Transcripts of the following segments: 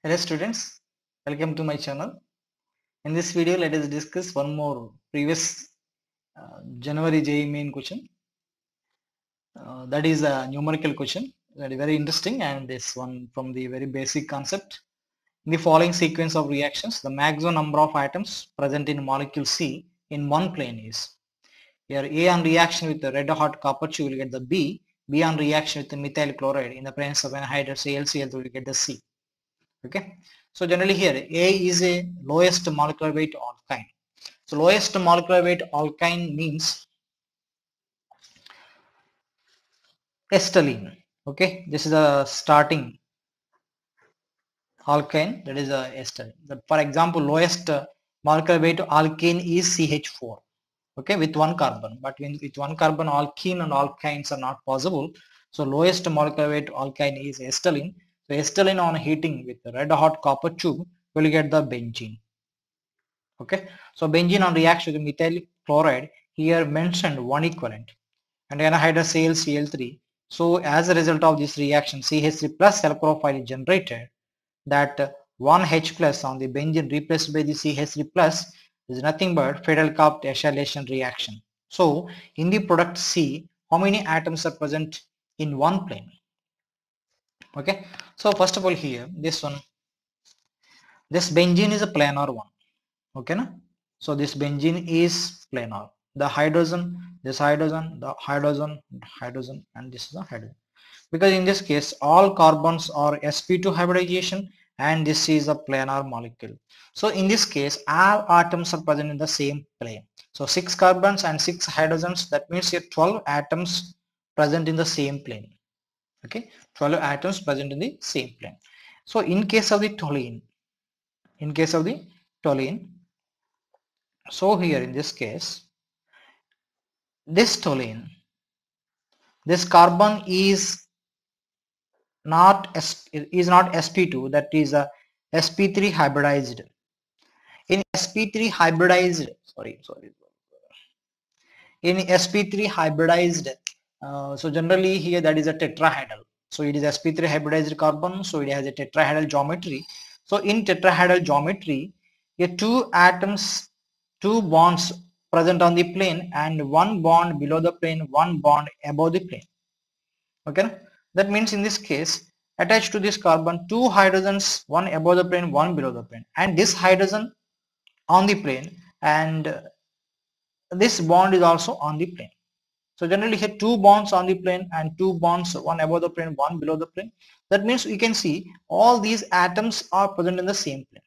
Hello students, welcome to my channel. In this video, let us discuss one more previous January JEE main question. That is a numerical question. That is very interesting, and this one from the very basic concept. In the following sequence of reactions, the maximum number of atoms present in molecule C in one plane is. Here A on reaction with the red hot copper tube will get the B on reaction with the methyl chloride in the presence of anhydrous AlCl2 will get the C. Okay, so generally here A is a lowest molecular weight alkyne. So lowest molecular weight alkyne means acetylene. Okay, this is a starting alkyne, that is a acetylene. For example, lowest molecular weight alkane is CH4. Okay, with one carbon, but with one carbon alkene and alkynes are not possible. So lowest molecular weight alkyne is acetylene. So acetylene on heating with red hot copper tube will get the benzene. Okay, so benzene on reaction with methyl chloride here mentioned one equivalent and anhydrous AlCl3. So as a result of this reaction, CH3 plus cell profile is generated, that 1H plus on the benzene replaced by the CH3 plus is nothing but Fidelkapt acylation reaction. So in the product C, how many atoms are present in one plane? Okay, so first of all here, this benzene is a planar one. Okay, na? So this benzene is planar. The hydrogen, this hydrogen, the hydrogen, hydrogen, and this is the hydrogen. Because in this case, all carbons are sp2 hybridization, and this is a planar molecule. So in this case, all atoms are present in the same plane. So 6 carbons and 6 hydrogens. That means here 12 atoms present in the same plane. Okay, 12 atoms present in the same plane. So in case of the toluene, so here in this case, this toluene, this carbon is not sp2, that is a sp3 hybridized. In sp3 hybridized, in sp3 hybridized, so generally here that is a tetrahedral. So it is sp3 hybridized carbon, so it has a tetrahedral geometry. So in tetrahedral geometry, here two bonds present on the plane, and one bond below the plane, one bond above the plane. Okay, that means in this case, attached to this carbon, two hydrogens, one above the plane, one below the plane, and this hydrogen on the plane, and this bond is also on the plane. So generally here two bonds on the plane and two bonds, one above the plane, one below the plane. That means we can see all these atoms are present in the same plane.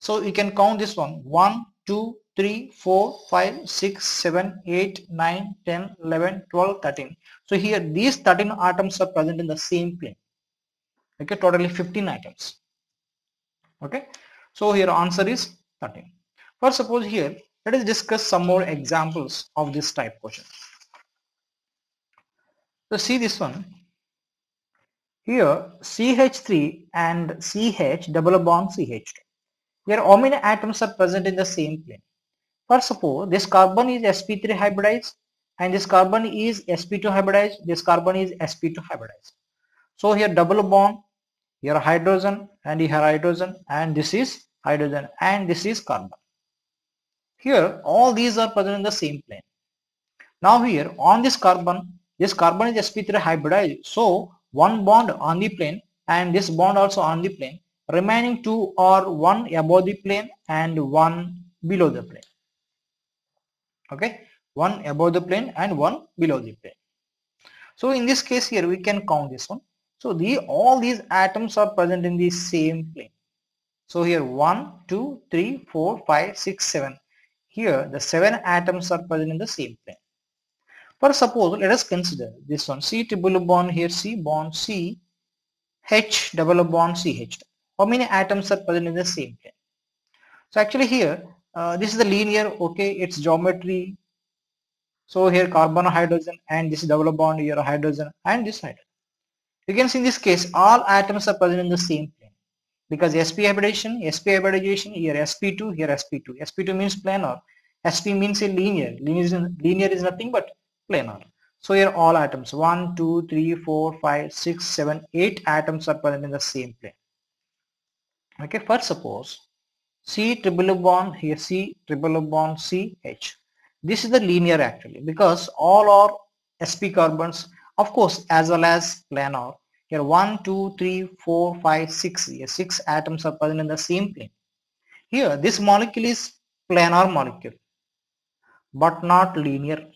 So you can count this one: 1, 2, 3, 4, 5, 6, 7, 8, 9, 10, 11, 12, 13. So here these 13 atoms are present in the same plane. Okay, totally 15 atoms. Okay, so here answer is 13. First, suppose here, let us discuss some more examples of this type question. So see this one. Here CH3 and CH double bond CH2. Here how many atoms are present in the same plane? First, suppose this carbon is sp3 hybridized and this carbon is sp2 hybridized, this carbon is sp2 hybridized. So here double bond, here hydrogen and here hydrogen, and this is hydrogen and this is carbon. Here all these are present in the same plane. Now here on this carbon is sp3 hybridized, so one bond on the plane and this bond also on the plane. Remaining two are one above the plane and one below the plane. Okay, one above the plane and one below the plane. So in this case here we can count this one. So all these atoms are present in the same plane. So here 1, 2, 3, 4, 5, 6, 7. Here the 7 atoms are present in the same plane. For suppose, let us consider this one: C triple bond, here C bond, C H double bond, CH. How many atoms are present in the same plane? So actually here this is the linear, okay, its geometry. So here carbon hydrogen and this double bond, here hydrogen and this hydrogen. You can see in this case all atoms are present in the same plane, because sp hybridization, here sp2, here sp2. sp2 means planar, sp means a linear. Linear is nothing but planar. So here all atoms 1, 2, 3, 4, 5, 6, 7, 8 atoms are present in the same plane. Okay, first suppose C triple bond here, C triple bond CH. This is the linear actually because all are sp carbons, of course, as well as planar. Here 1, 2, 3, 4, 5, 6. Here 6 atoms are present in the same plane. Here this molecule is planar molecule but not linear.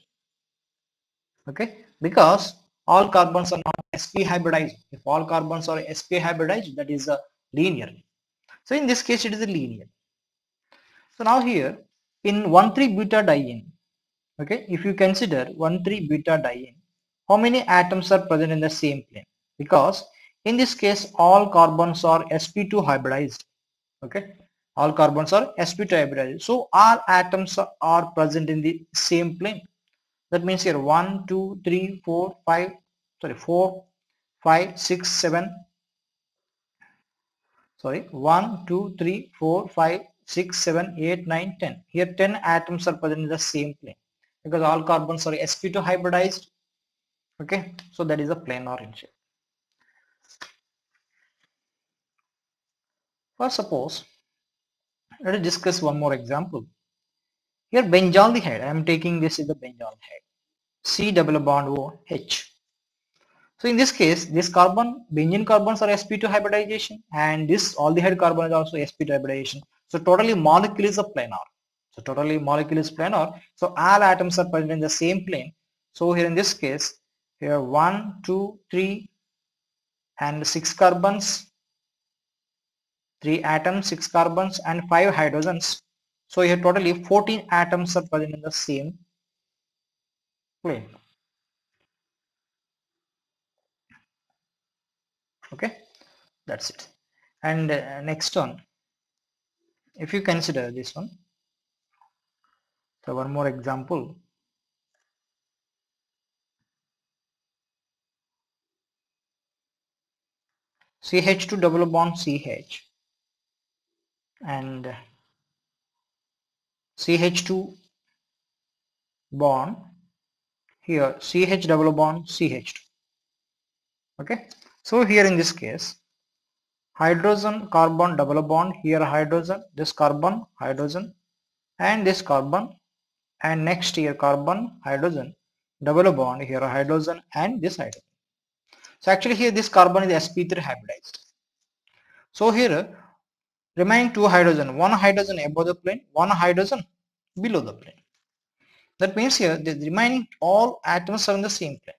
Okay, because all carbons are not sp hybridized. If all carbons are sp hybridized, that is a linear. So in this case it is a linear. So now here in 1,3 beta diene, okay, if you consider 1,3 beta diene, how many atoms are present in the same plane? Because in this case all carbons are sp2 hybridized. Okay, all carbons are sp2 hybridized. So all atoms are present in the same plane. That means here 1, 2, 3, 4, 5, sorry 4, 5, 6, 7. Sorry, 1, 2, 3, 4, 5, 6, 7, 8, 9, 10. Here 10 atoms are present in the same plane because all carbons are sp2 hybridized. Okay, so that is a planar in shape. First suppose, let us discuss one more example. Here benzaldehyde, I am taking this is the benzaldehyde. C double bond O H. So in this case, this carbon, benzene carbons are sp2 hybridization and this aldehyde carbon is also sp2 hybridization. So totally molecule is a planar. So totally molecule is planar. So all atoms are present in the same plane. So here in this case, here 1, 2, 3 and 6 carbons, 3 atoms, 6 carbons and 5 hydrogens. So here totally 14 atoms are present in the same plane. Okay, that's it. And next one, if you consider this one, so one more example. CH2 double bond CH and CH2 bond here CH double bond CH2. Okay, so here in this case hydrogen carbon double bond, here hydrogen, this carbon hydrogen and this carbon, and next here carbon hydrogen double bond, here hydrogen and this hydrogen. So actually here this carbon is sp3 hybridized. So here remaining two hydrogen, one hydrogen above the plane, one hydrogen below the plane. That means here the remaining all atoms are in the same plane.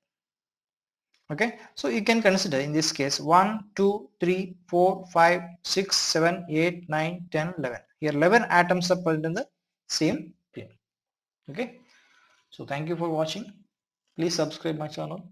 Okay, so you can consider in this case 1, 2, 3, 4, 5, 6, 7, 8, 9, 10, 11. Here 11 atoms are present in the same plane. Okay, so thank you for watching. Please subscribe my channel.